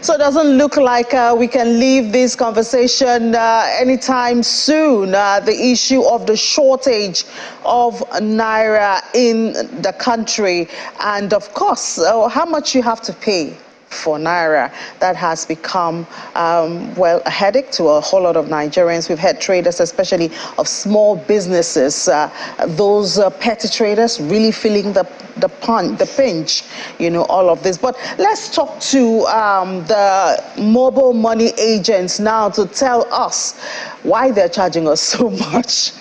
So it doesn't look like we can leave this conversation anytime soon. The issue of the shortage of Naira in the country, and of course, how much you have to pay for Naira, that has become, well, a headache to a whole lot of Nigerians. We've had traders, especially of small businesses, those petty traders really feeling the pinch, you know, all of this. But let's talk to the mobile money agents now to tell us why they're charging us so much.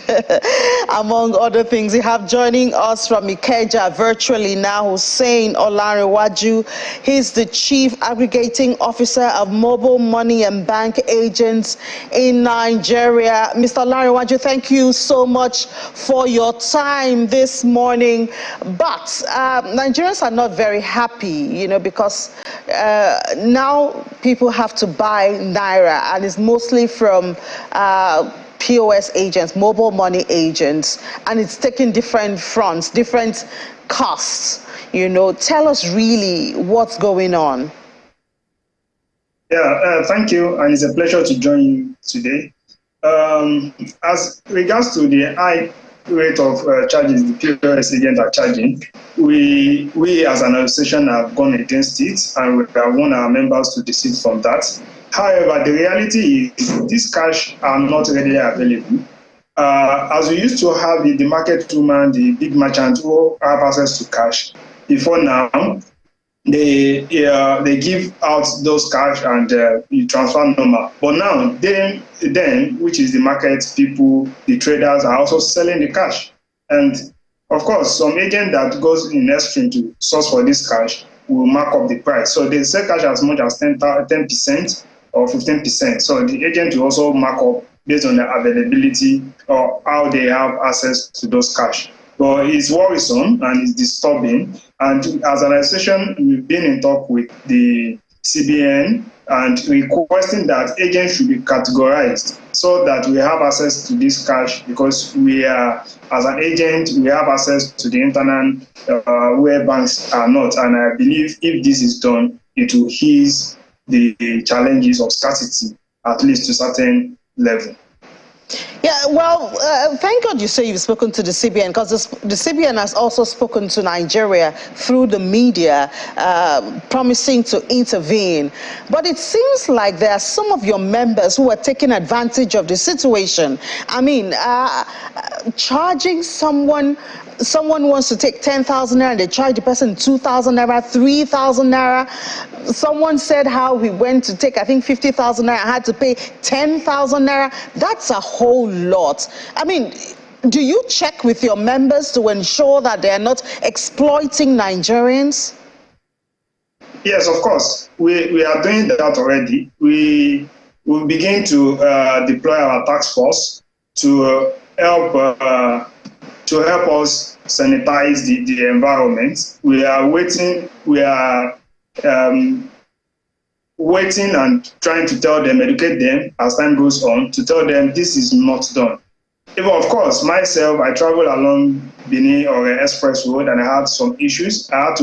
Among other things, we have joining us from Ikeja virtually now, Hussein Olanrewaju. He's the Chief Aggregating Officer of Mobile Money and Bank Agents in Nigeria. Mr. Olanrewaju, thank you so much for your time this morning. But Nigerians are not very happy, you know, because now people have to buy Naira, and it's mostly from POS agents, mobile money agents, and it's taking different fronts, different costs. You know, tell us really what's going on. Yeah, thank you, and it's a pleasure to join you today. As regards to the high rate of charges the POS agents are charging, we as an association have gone against it, and we have warned our members to desist from that. However, the reality is these cash are not readily available. As we used to have the market woman, the big merchant who have access to cash, before now, they give out those cash and you transfer normal. But now, then, which is the market people, the traders are also selling the cash. And of course, some agent that goes in extreme to source for this cash will mark up the price. So they sell cash as much as 10% or 15%. So the agent will also mark up based on the availability or how they have access to those cash. But it's worrisome and it's disturbing. And as an association, we've been in talk with the CBN and requesting that agents should be categorized so that we have access to this cash, because we are, as an agent, we have access to the internet where banks are not. And I believe if this is done, it will ease the challenges of scarcity, at least to a certain level. Yeah, well, thank God you say you've spoken to the CBN, because the CBN has also spoken to Nigeria through the media, promising to intervene. But it seems like there are some of your members who are taking advantage of the situation. I mean, charging someone wants to take 10,000 naira and they charge the person 2,000 naira, 3,000 naira. Someone said how he went to take, I think, 50,000 naira, had to pay 10,000 naira. That's a whole lot. I mean, do you check with your members to ensure that they are not exploiting Nigerians? Yes, of course. We are doing that already. We will begin to deploy our task force to help us sanitize the environment. We are waiting. We are waiting and trying to tell them, educate them as time goes on, to tell them this is not done. Even, of course, myself, I travel along Benin or Express Road, and I had some issues. I had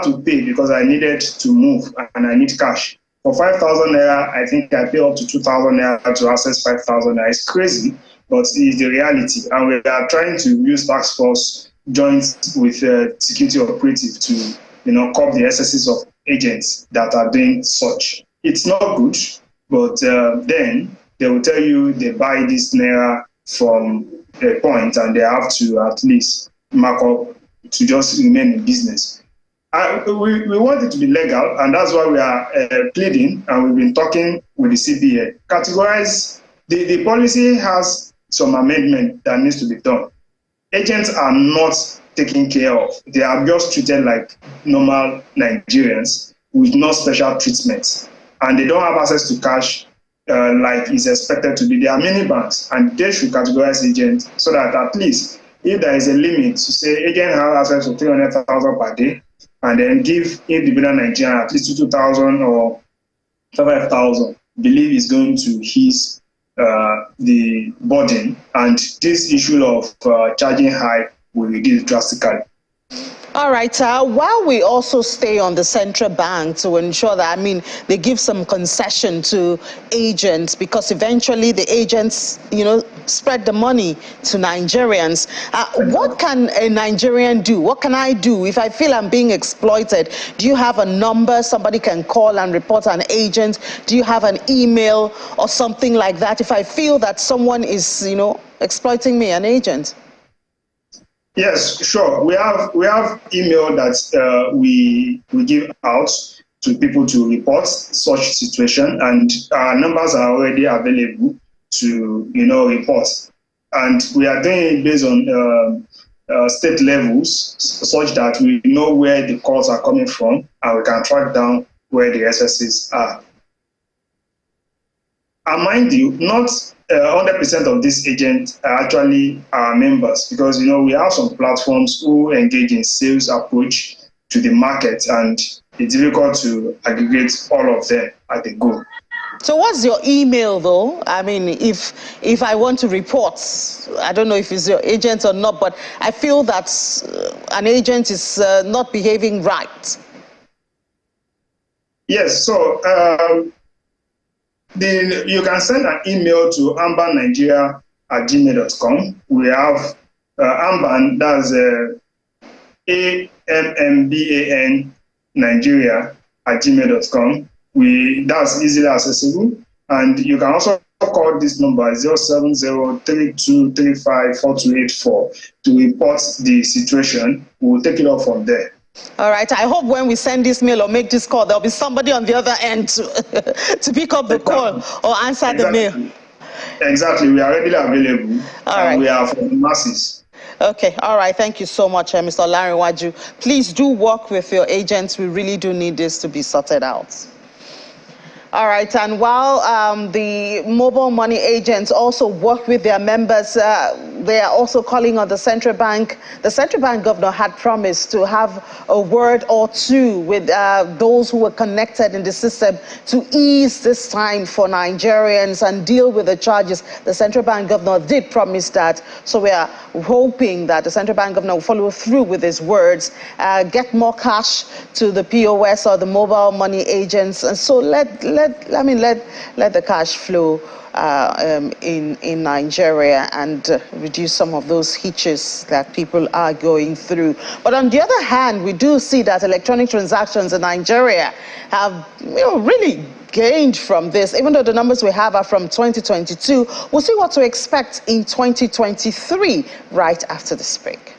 to pay because I needed to move and I need cash. For 5,000 naira, I think I pay up to 2,000 naira to access 5,000 naira. It's crazy, but it's the reality. And we are trying to use task force joint with security operative to, you know, curb the excesses of agents that are doing such. It's not good, but then they will tell you they buy this naira from a point and they have to at least mark up to just remain in business. We want it to be legal, and that's why we are pleading, and we've been talking with the CBN. Categorize, the policy has some amendment that needs to be done. Agents are not taken care of. They are just treated like normal Nigerians with no special treatment. And they don't have access to cash like is expected to be. There are many banks, and they should categorize agents so that at least if there is a limit to say agent has access to 300,000 per day, and then give individual Nigerian at least 2,000 or 5,000, believe is going to ease the burden, and this issue of charging high will reduce drastically. All right. While we also stay on the central bank to ensure that, they give some concession to agents, because eventually the agents, spread the money to Nigerians. What can a Nigerian do? What can I do if I feel I'm being exploited? Do you have a number somebody can call and report an agent? Do you have an email or something like that if I feel that someone is, exploiting me, an agent? Yes, sure. We have email that we give out to people to report such situation, and our numbers are already available to report. And we are doing it based on state levels, such that we know where the calls are coming from, and we can track down where the SSs are. And mind you, not 100% of these agents are actually our members, because we have some platforms who engage in sales approach to the market, and it's difficult to aggregate all of them at a go. So what's your email though? If I want to report, I don't know if it's your agent or not, but I feel that an agent is not behaving right. Yes, so you can send an email to ambannigeria@gmail.com. We have Amban, that's AMMBAN Nigeria@gmail.com. That's easily accessible. And you can also call this number 070-3235-4284 to report the situation. We'll take it up from there. All right. I hope when we send this mail or make this call, there'll be somebody on the other end to pick up the call or answer the mail. Exactly. We are readily available. All right. We are for the masses. Okay. All right. Thank you so much, Mr. Olarinwaju. Please do work with your agents. We really do need this to be sorted out. All right, and while the mobile money agents also work with their members, they are also calling on the central bank. The central bank governor had promised to have a word or two with those who were connected in the system to ease this time for Nigerians and deal with the charges. The central bank governor did promise that, so we are hoping that the central bank governor will follow through with his words, get more cash to the POS or the mobile money agents, and so let the cash flow in Nigeria and reduce some of those hitches that people are going through. But on the other hand, we do see that electronic transactions in Nigeria have really gained from this. Even though the numbers we have are from 2022, we'll see what to expect in 2023 right after this break.